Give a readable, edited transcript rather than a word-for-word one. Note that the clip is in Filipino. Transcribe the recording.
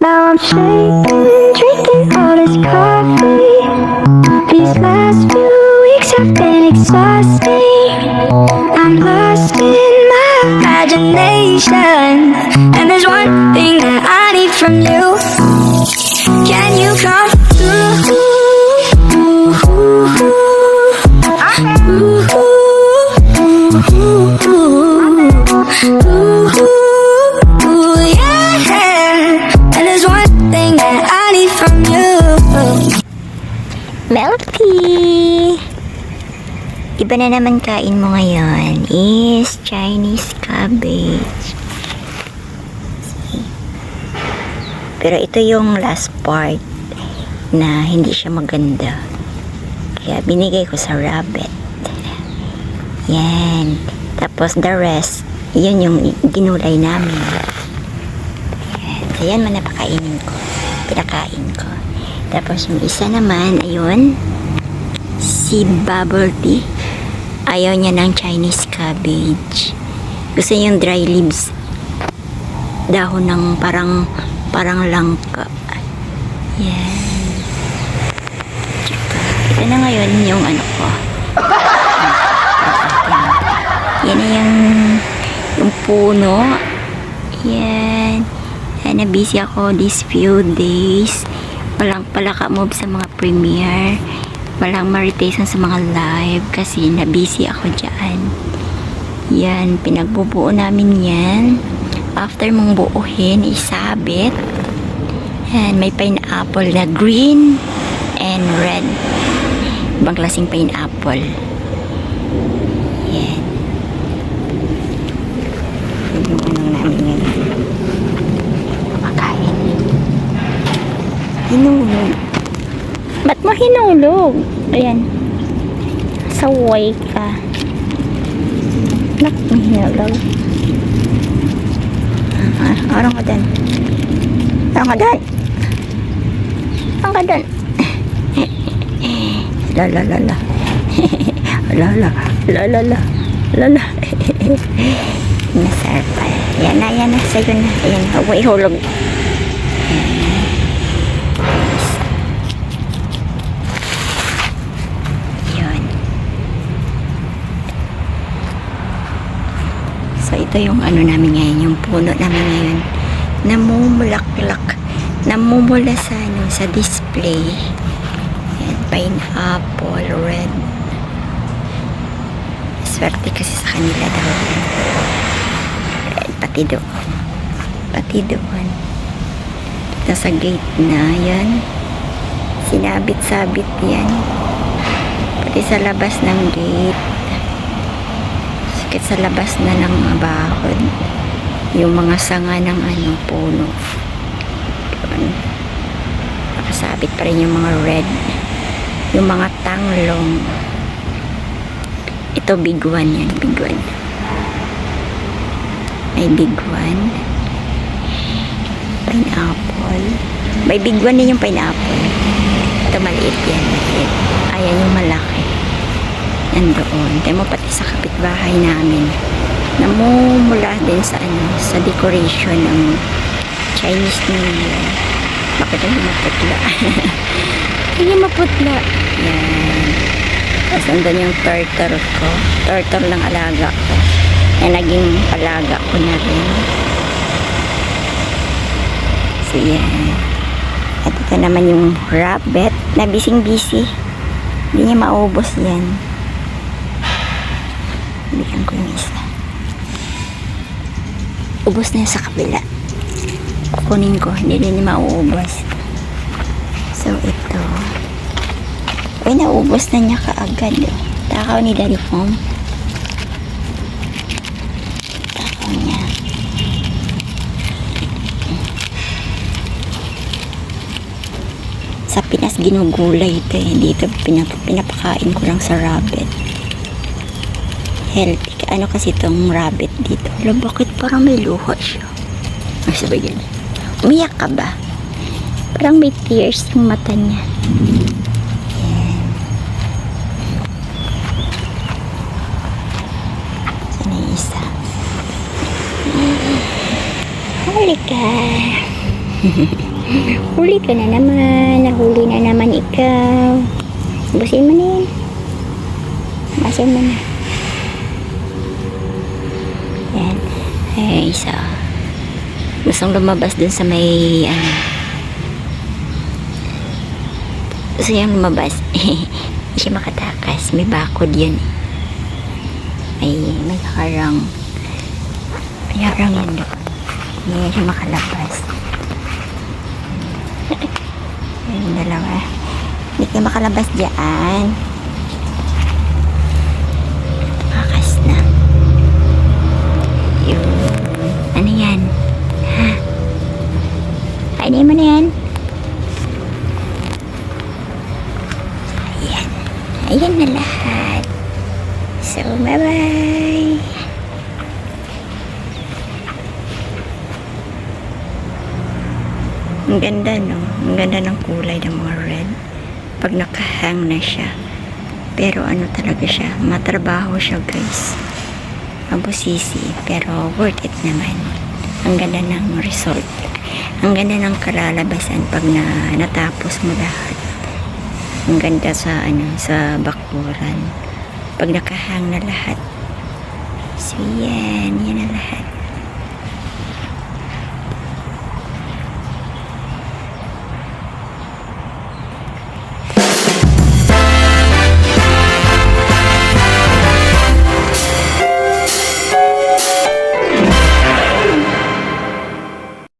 Now I'm shaking, drinking all this coffee. These last few weeks have been exhausting. I'm lost in my imagination, and there's one thing that I need from you. Can you come through? Yeah. And there's one thing that I need from you. Melty! Iba na naman kain mo ngayon is Chinese cabbage. Pero ito yung last part na hindi siya maganda. Kaya binigay ko sa rabbit. Yan. Tapos the rest, yun yung ginulay namin. Yan. So yan man napakainin ko. Pinakain ko. Tapos yung isa naman, ayun, si bubble tea. Ayaw niya ng Chinese cabbage. Gusto niya yung dry leaves. Dahon ng parang langka. Yan. Ito na ngayon yung ano ko. Yan na yung puno. Yan. Na busy ako these few days. Walang palaka-move sa mga premiere. Walang maritation sa mga live kasi na-busy ako dyan. Yan, pinagbubuo namin yan. After mong buuhin, isabit. Yan, may pineapple na green and red. Ibang klaseng pineapple. Yan. Yung ano namin yan. Makain. Hinulog. Ba't mo hinulog? Ayan. Saway ka. Nak, may hinulog. Orang ka dan. Orang ka dan. Orang ka dan. La la la la. La la la la la. La la. Nasarap pa. Yan na. Sa'yo na. Ayan. Huwag mo ihulog. Yun. So, ito yung ano namin ngayon. Yung puno namin ngayon. Namumulaklak. Namumula sa ano, sa display. Yan. Pineapple, red. Swerte kasi sa kanila daw. Red, pati doon. Pati doon. Kita sa gate na, yan. Sinabit-sabit yan. Pati sa labas ng gate. Sakit sa labas na ng bakod. Yung mga sanga ng ano, puno. Yun. Nakasabit pa rin yung mga red. Yung mga tanglong. Ito big one yan, big one. May big one. Pineapple. May big one din yung pineapple. Ito maliit yan. Ayan yung malaki. Nandoon. Tayo mo pati sa kapitbahay namin. Namumula din sa ano, sa decoration ng Chinese New Year. Bakit hindi maputla? Hindi maputla. Yan. Tapos nandun yung turtle ko. Turtle ng alaga ko. Na naging alaga ko na rin. So yan. At ito naman yung rabbit na busy. Hindi niya maubos yan. Bigyan ko yung isa. Ubos na yun sa kabila. Kukunin ko. Hindi rin niya mauubos. So ito. Ay, naubos na niya kaagad. Takaw ni Daddy Foam. Takaw niya. Sa Pinas ginugulay ito eh. Dito pinapakain ko lang sa rabbit. Healthy. Ano kasi itong rabbit dito? Alam, bakit parang may luha siya? Ay, sabay yan. Umiyak ka ba? Parang may tears yung mata niya. Yan. Sana yung isa. Halika. Huli ka na naman. Nahuli na naman ikaw. Busin mo na yan. Basin mo na. Yan. Ay, isa. Gustong lumabas dun sa may, gusto niyang lumabas. Hindi siya makatakas. May bakod yun. May harang. May harang yun doon. Hindi siya makalabas. Yung dalawa. Hindi kayo makalabas dyan. Makas na. Yun. Ano yan? Ha? Kainin mo na yan. Ayan. Ayan na lahat. So, bye-bye. Ang ganda, no? Ang ganda ng kulay ng mga red. Pag nakahang na siya. Pero ano talaga siya? Matrabaho siya, guys. Mabusisi. Pero worth it naman. Ang ganda ng result. Ang ganda ng kalalabasan pag natapos mo lahat. Ang ganda sa bakuran. Pag nakahang na lahat. So, yan. Yan na lahat.